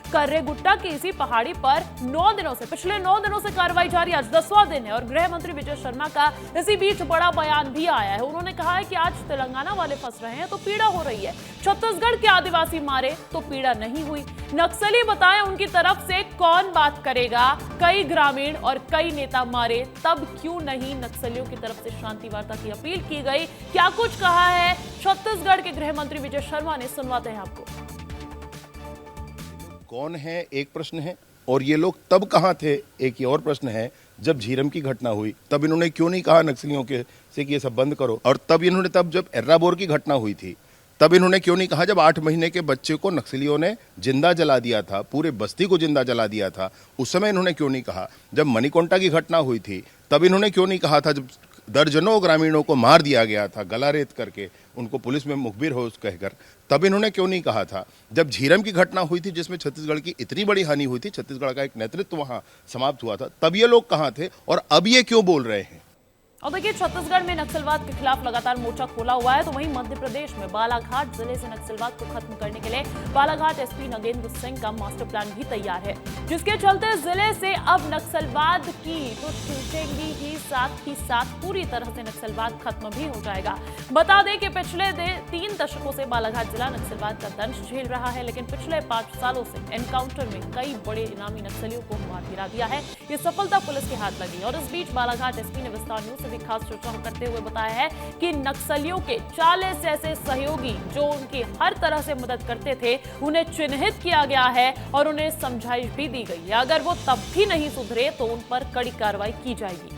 कर्रेगुट्टा की इसी पहाड़ी पर 9 दिनों से, पिछले 9 दिनों से कार्रवाई जारी, आज 10वां दिन है और गृह मंत्री विजय शर्मा का इसी बीच बड़ा बयान भी आया है। उन्होंने कहा है कि आज तेलंगाना वाले फंस रहे हैं तो पीड़ा हो रही है, छत्तीसगढ़ के आदिवासी मारे तो पीड़ा नहीं हुई। नक्सली बताएं उनकी तरफ से कौन बात करेगा, कई ग्रामीण और कई नेता मारे तब क्यों नहीं नक्सलियों की तरफ से शांति वार्ता की अपील की गई, क्या कुछ कहा है छत्तीसगढ़ के गृह मंत्री विजय शर्मा ने, सुनवाते हैं आपको। कौन है एक प्रश्न है, और ये लोग तब कहां थे एक ये और प्रश्न है। जब झीरम की घटना हुई तब इन्होंने क्यों नहीं कहा नक्सलियों के से कि ये सब बंद करो, और तब जब एर्राबोर की घटना हुई थी तब इन्होंने क्यों नहीं कहा, जब 8 महीने के बच्चे को नक्सलियों ने जिंदा जला दिया था, पूरे बस्ती को जिंदा जला दिया था, उस समय इन्होंने क्यों नहीं कहा। जब मणिकोंटा की घटना हुई थी तब इन्होंने क्यों नहीं कहा था, जब दर्जनों ग्रामीणों को मार दिया गया था गला रेत करके, उनको पुलिस में मुखबिर हो कहकर, तब इन्होंने क्यों नहीं कहा था। जब झीरम की घटना हुई थी जिसमें छत्तीसगढ़ की इतनी बड़ी हानि हुई थी, छत्तीसगढ़ का एक नेतृत्व वहां समाप्त हुआ था, तब ये लोग कहां थे और अब ये क्यों बोल रहे हैं। और देखिए, छत्तीसगढ़ में नक्सलवाद के खिलाफ लगातार मोर्चा खोला हुआ है, तो वहीं मध्य प्रदेश में बालाघाट जिले से नक्सलवाद को खत्म करने के लिए बालाघाट एसपी नगेंद्र सिंह का मास्टर प्लान भी तैयार है, जिसके चलते जिले से अब नक्सलवाद की तो छूटेंगी ही, साथ ही साथ पूरी तरह से नक्सलवाद खत्म भी हो जाएगा। बता दें कि पिछले 3 दशकों से बालाघाट जिला नक्सलवाद का दंश झेल रहा है, लेकिन पिछले 5 सालों से एनकाउंटर में कई बड़े इनामी नक्सलियों को मार गिरा दिया है। ये सफलता पुलिस के हाथ लगी और इस बीच बालाघाट एसपी ने विस्तार न्यूज भी खास चर्चा करते हुए बताया है कि नक्सलियों के 40 ऐसे सहयोगी जो उनकी हर तरह से मदद करते थे, उन्हें चिन्हित किया गया है और उन्हें समझाइश भी दी गई है। अगर वो तब भी नहीं सुधरे तो उन पर कड़ी कार्रवाई की जाएगी।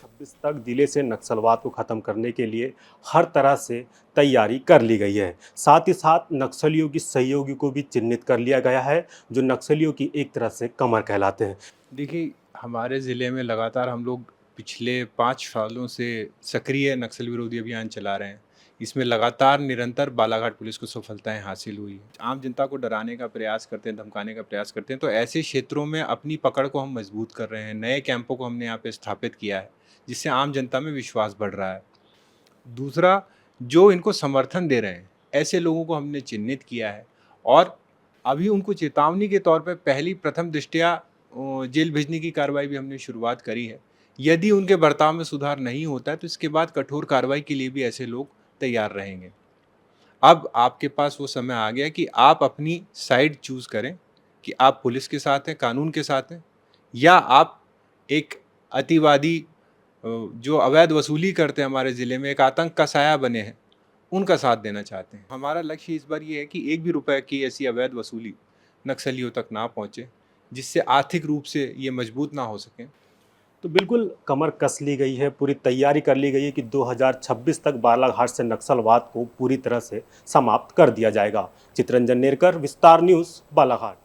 26 तक जिले से नक्सलवाद को खत्म करने के लिए हर तरह से तैयारी कर ली गई है। साथ ही साथ नक्सलियों की सहयोगी को भी चिन्हित कर लिया गया है, जो नक्सलियों की एक तरह से कमर कहलाते हैं। देखिए, हमारे ज़िले में लगातार हम लोग पिछले 5 सालों से सक्रिय नक्सल विरोधी अभियान चला रहे हैं। इसमें लगातार निरंतर बालाघाट पुलिस को सफलताएं हासिल हुई। आम जनता को डराने का प्रयास करते हैं, धमकाने का प्रयास करते हैं, तो ऐसे क्षेत्रों में अपनी पकड़ को हम मजबूत कर रहे हैं। नए कैंपों को हमने यहाँ पे स्थापित किया है, जिससे आम जनता में विश्वास बढ़ रहा है। दूसरा, जो इनको समर्थन दे रहे हैं ऐसे लोगों को हमने चिन्हित किया है और अभी उनको चेतावनी के तौर पर प्रथम दृष्टया जेल भेजने की कार्रवाई भी हमने शुरुआत करी है। यदि उनके बर्ताव में सुधार नहीं होता है तो इसके बाद कठोर कार्रवाई के लिए भी ऐसे लोग तैयार रहेंगे। अब आपके पास वो समय आ गया कि आप अपनी साइड चूज करें कि आप पुलिस के साथ हैं, कानून के साथ हैं, या आप एक अतिवादी जो अवैध वसूली करते हैं, हमारे ज़िले में एक आतंक का साया बने हैं, उनका साथ देना चाहते हैं। हमारा लक्ष्य इस बार ये है कि एक भी रुपए की ऐसी अवैध वसूली नक्सलियों तक ना पहुँचे, जिससे आर्थिक रूप से ये मजबूत ना हो सकें। तो बिल्कुल कमर कस ली गई है, पूरी तैयारी कर ली गई है कि 2026 तक बालाघाट से नक्सलवाद को पूरी तरह से समाप्त कर दिया जाएगा। चितरंजन नेरकर, विस्तार न्यूज़, बालाघाट।